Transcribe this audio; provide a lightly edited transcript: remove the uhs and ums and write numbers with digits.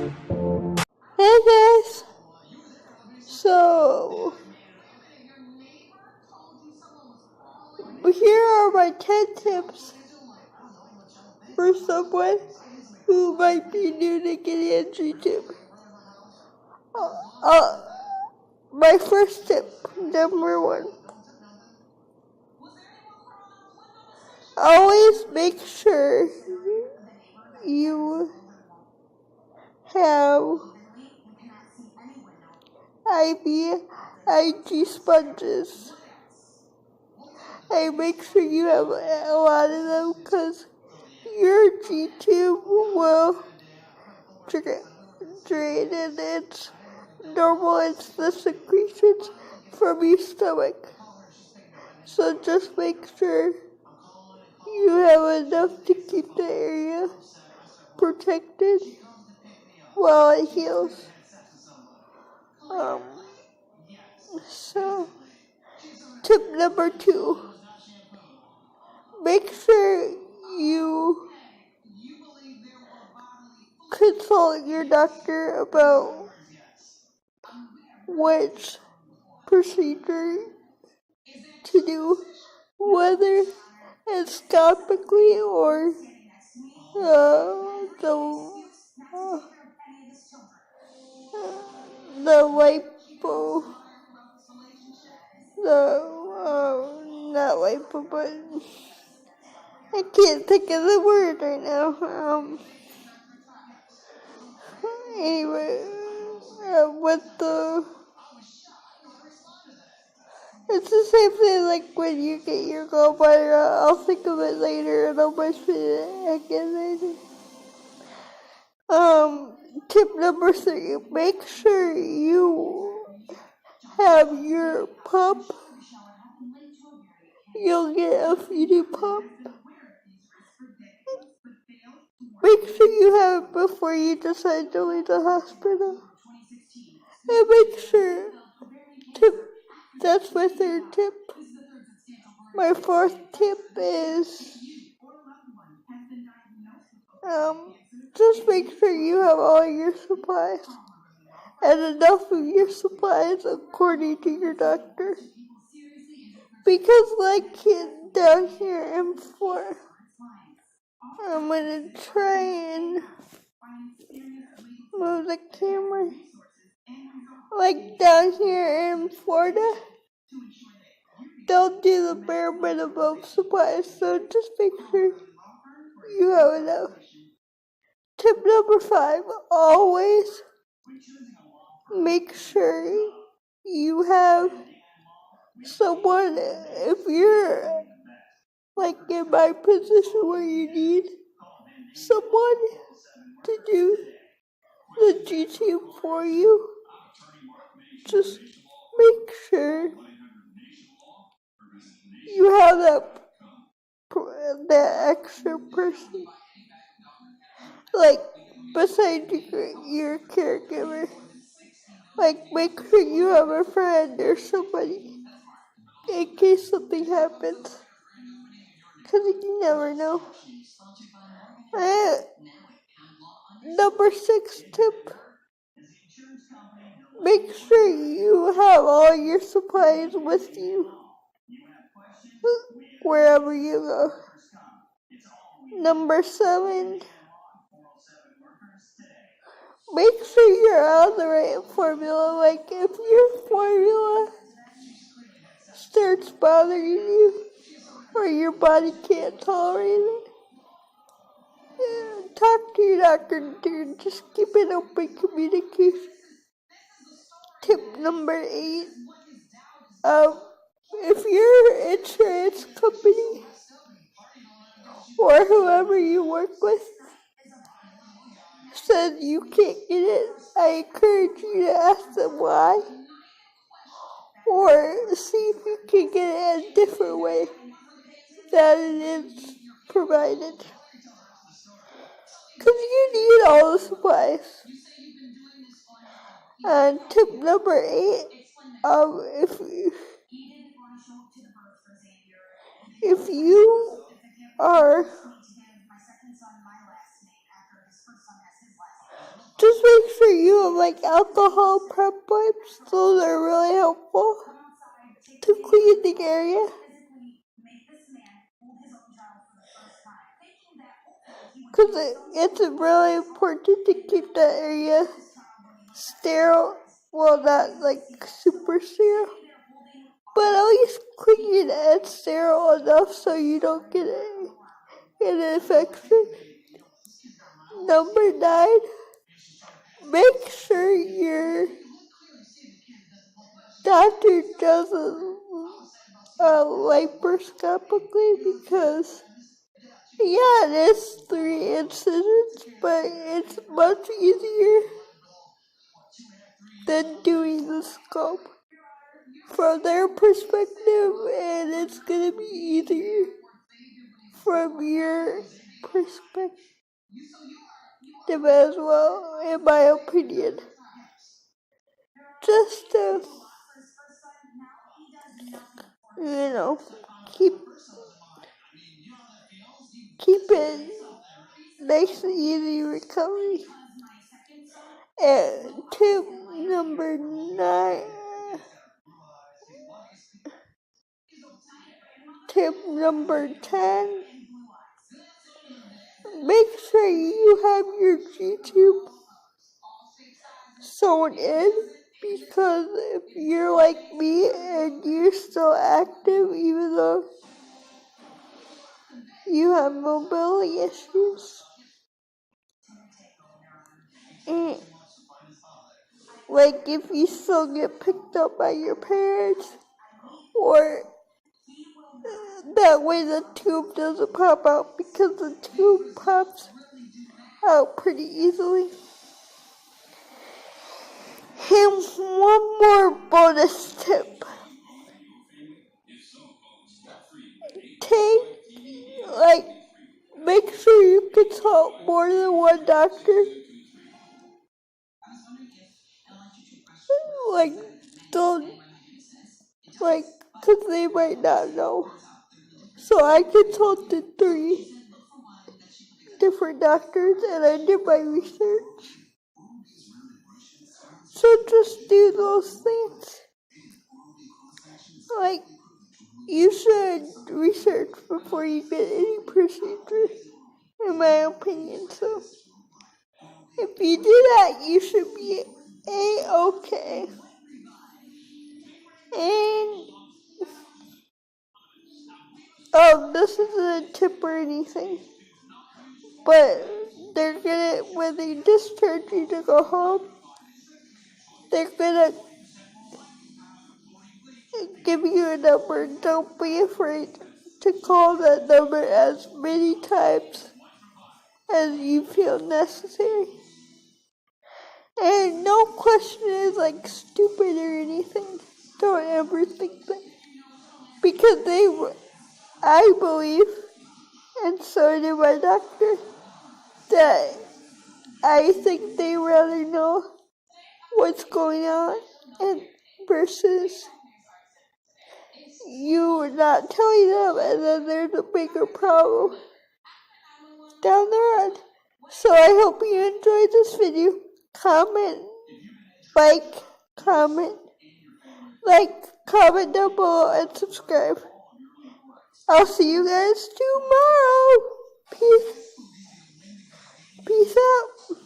Hey guys! So, here are my 10 tips for someone who might be new to getting into YouTube. My first tip, number 1. Always make sure you have IG sponges. And make sure you have a lot of them because your G-tube will drain and it's normal. It's the secretions from your stomach. So just make sure you have enough to keep the area protected while it heals. So, tip number 2. Make sure you consult your doctor about which procedure to do, whether endoscopically or the lipo, not lipo, but I can't think of the word right now. Anyway, it's the same thing like when you get your gallbladder. I'll think of it later and I'll mention it again later. Tip number 3, make sure you have your pump. You'll get a feeding pump. Make sure you have it before you decide to leave the hospital. And make sure, that's my 3rd tip. My 4th tip is, just make sure you have all your supplies and enough of your supplies according to your doctor. Because like down here in Florida, I'm gonna try and move the camera. Like down here in Florida, they'll do the bare minimum supplies, so just make sure you have enough. Tip number 5, always make sure you have someone, if you're like in my position where you need someone to do the G-tube for you, just make sure you have that extra person, like beside your caregiver. Like make sure you have a friend or somebody in case something happens, because you never know. Number 6 tip, make sure you have all your supplies with you wherever you go. Number 7, make sure you're on the right formula. Like if your formula starts bothering you or your body can't tolerate it, talk to your doctor, dude. Just keep an open communication. Tip number 8, if your insurance company or whoever you work with said you can't get it, I encourage you to ask them why, or see if you can get it a different way that it is provided. Because you need all the supplies. And tip number 8, if you are, just make sure you have like alcohol prep wipes. Those are really helpful to clean the area. Because it's really important to keep that area sterile. Well, not like super sterile, but at least clean and sterile enough so you don't get an infection. Number 9, make sure your doctor does laparoscopically, because yeah, it is 3 incisions, but it's much easier than doing the scope from their perspective, and it's gonna be easier from your perspective as well, in my opinion. Just to, keep it nice and easy recovery. And tip number 9. Tip number 10. Make sure you have your G-tube sewn in, because if you're like me and you're still active even though you have mobility issues, and like if you still get picked up by your parents, or that way the tube doesn't pop out, because the tube pops out pretty easily. And one more bonus tip. Make sure you consult more than one doctor. Because they might not know. So I consulted 3 different doctors and I did my research. So just do those things. You should research before you get any procedure, in my opinion. So if you do that, you should be A-okay. And this isn't a tip or anything, but when they discharge you to go home, they're gonna give you a number. Don't be afraid to call that number as many times as you feel necessary. And no question is stupid or anything. Don't ever think that. Because I believe, and so did my doctor, that I think they rather know what's going on versus you not telling them, and then there's a bigger problem down the road. So I hope you enjoyed this video. Comment down below, and subscribe. I'll see you guys tomorrow. Peace out.